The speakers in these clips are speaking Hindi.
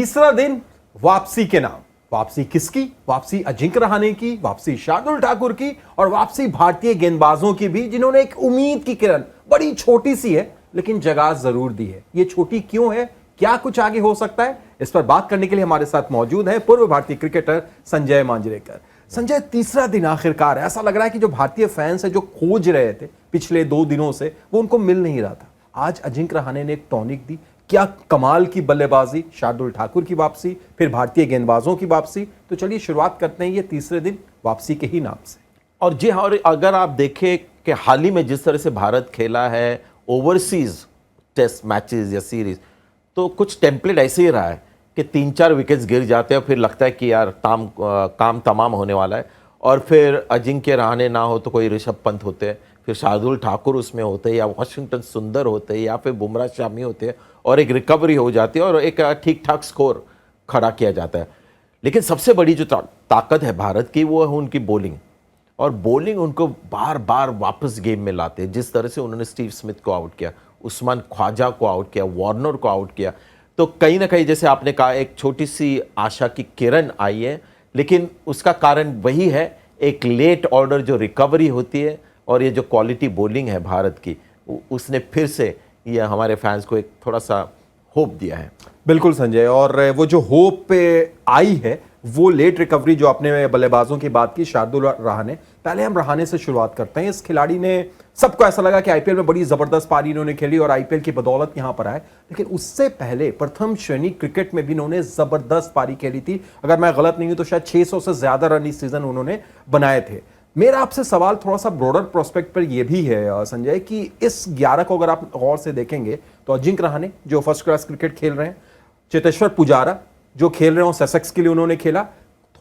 तीसरा दिन वापसी के नाम। वापसी किसकी? वापसी अजिंक्य रहाणे की, वापसी शार्दुल ठाकुर की और वापसी भारतीय गेंदबाजों की भी, जिन्होंने एक उम्मीद की किरण, बड़ी छोटी सी है लेकिन जगह जरूर दी है। ये छोटी क्यों है? क्या कुछ आगे हो सकता है? इस पर बात करने के लिए हमारे साथ मौजूद है पूर्व भारतीय क्रिकेटर संजय मांजरेकर। संजय, तीसरा दिन आखिरकार ऐसा लग रहा है कि जो भारतीय फैंस है, जो खोज रहे थे पिछले 2 दिनों से, वो उनको मिल नहीं रहा था। आज अजिंक्य रहाणे ने एक टॉनिक दी। क्या कमाल की बल्लेबाजी, शार्दुल ठाकुर की वापसी, फिर भारतीय गेंदबाजों की वापसी। तो चलिए शुरुआत करते हैं ये तीसरे दिन वापसी के ही नाम से। और जी हाँ, और अगर आप देखें कि हाल ही में जिस तरह से भारत खेला है ओवरसीज टेस्ट मैचेस या सीरीज, तो कुछ टेम्पलेट ऐसे ही रहा है कि 3-4 विकेट्स गिर जाते हैं और फिर लगता है कि यार काम तमाम होने वाला है, और फिर अजिंक्य रहाणे ना हो तो कोई ऋषभ पंत होते हैं, फिर शार्दुल ठाकुर उसमें होते हैं, या वॉशिंगटन सुंदर होते हैं, या फिर बुमराह शामी होते हैं, और एक रिकवरी हो जाती है और एक ठीक ठाक स्कोर खड़ा किया जाता है। लेकिन सबसे बड़ी जो ताकत है भारत की, वो है उनकी बॉलिंग, और बॉलिंग उनको बार बार वापस गेम में लाते हैं। जिस तरह से उन्होंने स्टीव स्मिथ को आउट किया, उस्मान ख्वाजा को आउट किया, वार्नर को आउट किया, तो कहीं ना कहीं जैसे आपने कहा एक छोटी सी आशा की किरण आई है। लेकिन उसका कारण वही है, एक लेट ऑर्डर जो रिकवरी होती है और ये जो क्वालिटी बॉलिंग है भारत की, उसने फिर से ये हमारे फैंस को एक थोड़ा सा होप दिया है। बिल्कुल संजय, और वो जो होप पे आई है, वो लेट रिकवरी जो आपने बल्लेबाजों की बात की, शार्दुल रहाणे। पहले हम रहाणे से शुरुआत करते हैं। इस खिलाड़ी ने, सबको ऐसा लगा कि आईपीएल में बड़ी जबरदस्त पारी इन्होंने खेली और आईपीएल की बदौलत यहां पर आए, लेकिन उससे पहले प्रथम श्रेणी क्रिकेट में भी इन्होंने जबरदस्त पारी खेली थी। अगर मैं गलत नहीं हूं तो शायद 600 से ज्यादा रन इस सीजन उन्होंने बनाए थे। मेरा आपसे सवाल थोड़ा सा ब्रॉडर प्रोस्पेक्ट पर यह भी है संजय, कि इस 11 को अगर आप गौर से देखेंगे तो अजिंक्य रहाणे जो फर्स्ट क्लास क्रिकेट खेल रहे हैं, चेतेश्वर पुजारा जो खेल रहे हो ससेक्स के लिए उन्होंने खेला,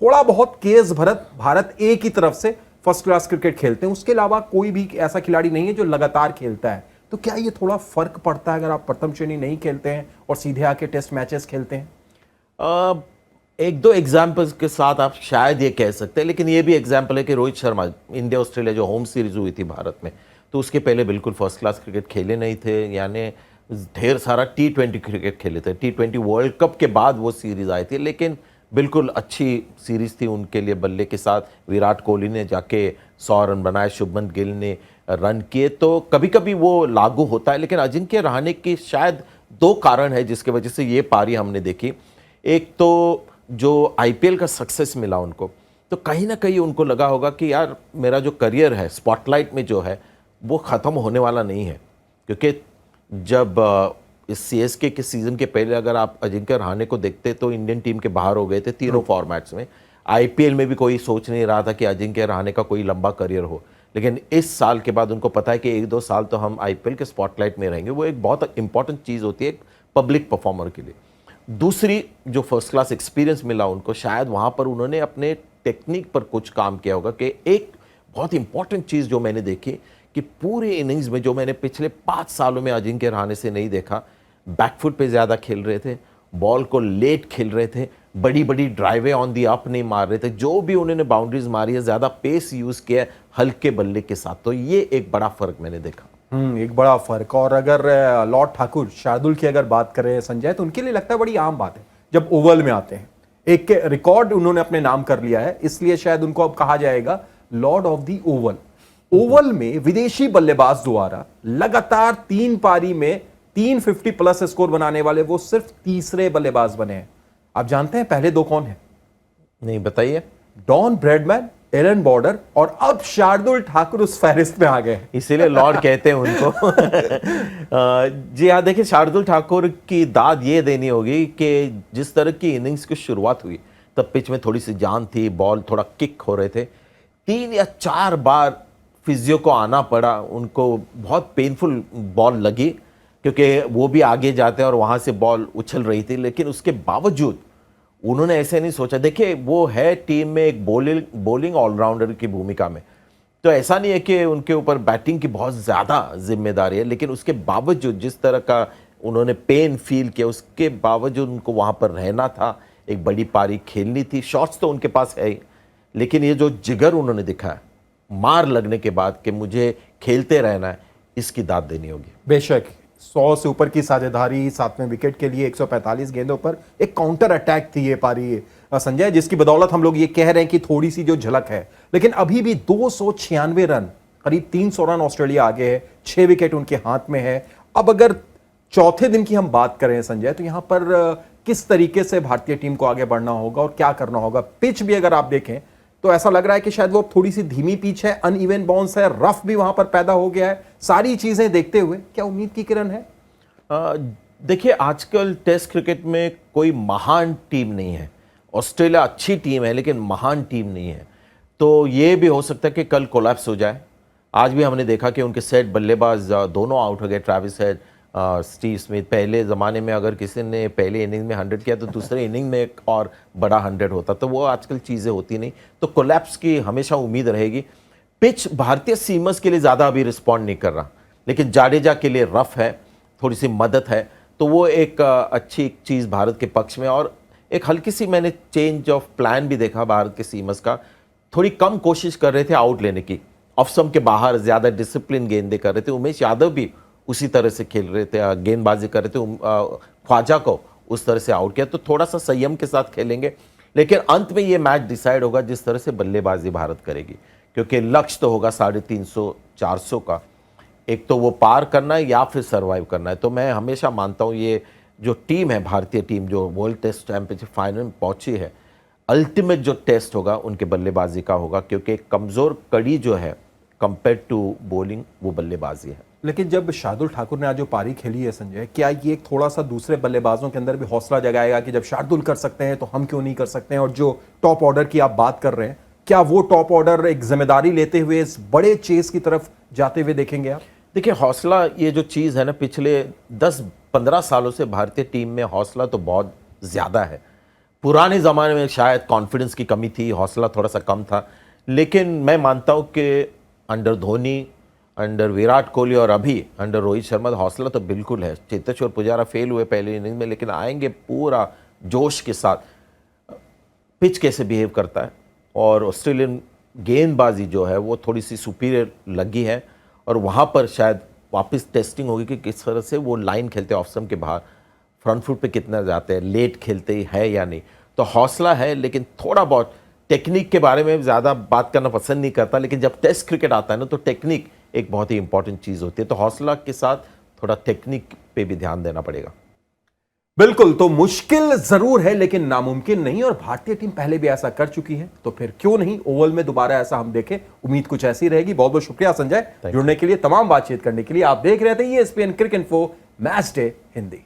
थोड़ा बहुत केएस भरत भारत ए की तरफ से फर्स्ट क्लास क्रिकेट खेलते हैं, उसके अलावा कोई भी ऐसा खिलाड़ी नहीं है जो लगातार खेलता है। तो क्या ये थोड़ा फर्क पड़ता है अगर आप प्रथम श्रेणी नहीं खेलते हैं और सीधे आके टेस्ट मैचेस खेलते हैं? एक दो एग्जाम्पल्स के साथ आप शायद ये कह सकते हैं, लेकिन ये भी एग्जाम्पल है कि रोहित शर्मा इंडिया ऑस्ट्रेलिया जो होम सीरीज हुई थी भारत में, तो उसके पहले बिल्कुल फर्स्ट क्लास क्रिकेट खेले नहीं थे, यानी ढेर सारा T20 क्रिकेट खेले थे। T20 वर्ल्ड कप के बाद वो सीरीज आई थी, लेकिन बिल्कुल अच्छी सीरीज थी उनके लिए। बल्ले के साथ विराट कोहली ने जाके 100 रन बनाए, शुभमन गिल ने रन किए, तो कभी कभी वो लागू होता है। लेकिन अजिंक्य रहाणे की शायद 2 कारण है जिसकी वजह से ये पारी हमने देखी। एक तो जो आईपीएल का सक्सेस मिला उनको, तो कहीं ना कहीं उनको लगा होगा कि यार मेरा जो करियर है स्पॉटलाइट में जो है वो ख़त्म होने वाला नहीं है। क्योंकि जब इस सीएसके के सीज़न के पहले अगर आप अजिंक्य रहाणे को देखते तो इंडियन टीम के बाहर हो गए थे तीनों फॉर्मेट्स में। आईपीएल में भी कोई सोच नहीं रहा था कि अजिंक्य रहाणे का कोई लंबा करियर हो, लेकिन इस साल के बाद उनको पता है कि 1-2 साल तो हम आईपीएल के स्पॉटलाइट में रहेंगे। वो एक बहुत इंपॉर्टेंट चीज़ होती है एक पब्लिक परफॉर्मर के लिए। दूसरी जो फर्स्ट क्लास एक्सपीरियंस मिला उनको, शायद वहाँ पर उन्होंने अपने टेक्निक पर कुछ काम किया होगा। कि एक बहुत इंपॉर्टेंट चीज़ जो मैंने देखी कि पूरे इनिंग्स में, जो मैंने पिछले 5 सालों में अजिंक्य रहाणे से नहीं देखा, बैकफुट पे ज़्यादा खेल रहे थे, बॉल को लेट खेल रहे थे, बड़ी बड़ी ड्राइवें ऑन दी अप नहीं मार रहे थे, जो भी उन्होंने बाउंड्रीज मारी है ज़्यादा पेस यूज़ किया है हल्के बल्ले के साथ। तो ये एक बड़ा फ़र्क मैंने देखा। एक बड़ा फर्क। और अगर लॉर्ड ठाकुर, शार्दुल की अगर बात करें संजय, तो उनके लिए लगता है बड़ी आम बात है जब ओवल में आते हैं। एक रिकॉर्ड उन्होंने अपने नाम कर लिया है, इसलिए शायद उनको अब कहा जाएगा Lord of the Oval. Oval में विदेशी बल्लेबाज द्वारा लगातार 3 पारी में 350 प्लस स्कोर बनाने वाले वो सिर्फ तीसरे बल्लेबाज बने हैं। आप जानते हैं पहले 2 कौन है? नहीं, बताइए। डॉन ब्रैडमैन, एलन बॉर्डर, और अब शार्दुल ठाकुर उस फहरिस्त में आ गए, इसीलिए लॉर्ड कहते हैं उनको। जी हाँ, देखिए शार्दुल ठाकुर की दाद ये देनी होगी कि जिस तरह की इनिंग्स की शुरुआत हुई तब पिच में थोड़ी सी जान थी, बॉल थोड़ा किक हो रहे थे। 3 या 4 बार फिजियो को आना पड़ा, उनको बहुत पेनफुल बॉल लगी क्योंकि वो भी आगे जाते हैं और वहाँ से बॉल उछल रही थी। लेकिन उसके बावजूद उन्होंने ऐसे नहीं सोचा। देखिए वो है टीम में एक बॉलिंग ऑलराउंडर की भूमिका में, तो ऐसा नहीं है कि उनके ऊपर बैटिंग की बहुत ज़्यादा जिम्मेदारी है, लेकिन उसके बावजूद जिस तरह का उन्होंने पेन फील किया, उसके बावजूद उनको वहाँ पर रहना था, एक बड़ी पारी खेलनी थी। शॉट्स तो उनके पास है ही, लेकिन ये जो जिगर उन्होंने दिखाया मार लगने के बाद कि मुझे खेलते रहना है, इसकी दाद देनी होगी। बेशक 100 से ऊपर की साझेदारी, 7वें विकेट के लिए 145 गेंदों पर एक काउंटर अटैक थी ये पारी संजय, जिसकी बदौलत हम लोग ये कह रहे हैं कि थोड़ी सी जो झलक है, लेकिन अभी भी 296 रन, करीब 300 रन ऑस्ट्रेलिया आगे है, 6 विकेट उनके हाथ में है। अब अगर चौथे दिन की हम बात करें संजय, तो यहां पर किस तरीके से भारतीय टीम को आगे बढ़ना होगा और क्या करना होगा? पिच भी अगर आप देखें तो ऐसा लग रहा है कि शायद वो थोड़ी सी धीमी पिच है, अनइवन बाउंस है, रफ भी वहां पर पैदा हो गया है। सारी चीजें देखते हुए क्या उम्मीद की किरण है? देखिए, आजकल टेस्ट क्रिकेट में कोई महान टीम नहीं है। ऑस्ट्रेलिया अच्छी टीम है लेकिन महान टीम नहीं है, तो ये भी हो सकता है कि कल कोलैप्स हो जाए। आज भी हमने देखा कि उनके सेट बल्लेबाज दोनों आउट हो गए, ट्रैविस हेड, स्टीव स्मिथ। पहले ज़माने में अगर किसी ने पहले इनिंग में 100 किया तो दूसरे इनिंग में एक और बड़ा 100 होता, तो वो आजकल चीज़ें होती नहीं, तो कोलैप्स की हमेशा उम्मीद रहेगी। पिच भारतीय सीमर्स के लिए ज़्यादा अभी रिस्पॉन्ड नहीं कर रहा, लेकिन जाडेजा के लिए रफ है, थोड़ी सी मदद है, तो वो एक अच्छी चीज़ भारत के पक्ष में। और एक हल्की सी मैंने चेंज ऑफ प्लान भी देखा भारत के सीमर्स का, थोड़ी कम कोशिश कर रहे थे आउट लेने की, ऑफ स्टंप के बाहर ज़्यादा डिसिप्लिन गेंदें कर रहे थे। उमेश यादव भी उसी तरह से खेल रहे थे, गेंदबाजी कर रहे थे, ख्वाजा को उस तरह से आउट किया। तो थोड़ा सा संयम के साथ खेलेंगे, लेकिन अंत में ये मैच डिसाइड होगा जिस तरह से बल्लेबाजी भारत करेगी, क्योंकि लक्ष्य तो होगा 350-400 का, एक तो वो पार करना है या फिर सर्वाइव करना है। तो मैं हमेशा मानता हूँ ये जो टीम है, भारतीय टीम जो वर्ल्ड टेस्ट चैंपियनशिप फाइनल में पहुंची है, अल्टीमेट जो टेस्ट होगा उनके बल्लेबाजी का होगा, क्योंकि एक कमज़ोर कड़ी जो है कंपेयर टू बॉलिंग वो बल्लेबाजी है। लेकिन जब शार्दुल ठाकुर ने आज जो पारी खेली है संजय, क्या ये एक थोड़ा सा दूसरे बल्लेबाजों के अंदर भी हौसला जगाएगा कि जब शार्दुल कर सकते हैं तो हम क्यों नहीं कर सकते हैं? और जो टॉप ऑर्डर की आप बात कर रहे हैं, क्या वो टॉप ऑर्डर एक जिम्मेदारी लेते हुए इस बड़े चेस की तरफ जाते हुए देखेंगे आप? देखिए, हौसला ये जो चीज़ है ना, पिछले 10-15 सालों से भारतीय टीम में हौसला तो बहुत ज़्यादा है। पुराने ज़माने में शायद कॉन्फिडेंस की कमी थी, हौसला थोड़ा सा कम था, लेकिन मैं मानता हूँ कि अंडर धोनी, अंडर विराट कोहली और अभी अंडर रोहित शर्मा हौसला तो बिल्कुल है। चेतेश्वर पुजारा फेल हुए पहले इनिंग में, लेकिन आएंगे पूरा जोश के साथ। पिच कैसे बिहेव करता है, और ऑस्ट्रेलियन गेंदबाजी जो है वो थोड़ी सी सुपीरियर लगी है, और वहाँ पर शायद वापस टेस्टिंग होगी कि किस तरह से वो लाइन खेलते हैं, ऑफ स्टंप के बाहर फ्रंट फुट पे कितना जाते हैं, लेट खेलते हैं या नहीं। तो हौसला है, लेकिन थोड़ा बहुत टेक्निक के बारे में ज़्यादा बात करना पसंद नहीं करता, लेकिन जब टेस्ट क्रिकेट आता है ना, तो टेक्निक एक बहुत ही इंपॉर्टेंट चीज़ होती है। तो हौसला के साथ थोड़ा टेक्निक पे भी ध्यान देना पड़ेगा। बिल्कुल, तो मुश्किल जरूर है लेकिन नामुमकिन नहीं, और भारतीय टीम पहले भी ऐसा कर चुकी है, तो फिर क्यों नहीं ओवल में दोबारा ऐसा हम देखें। उम्मीद कुछ ऐसी रहेगी। बहुत बहुत शुक्रिया संजय जुड़ने के लिए, तमाम बातचीत करने के लिए। आप देख रहे थे ESPN क्रिक इन्फो मैच डे हिंदी।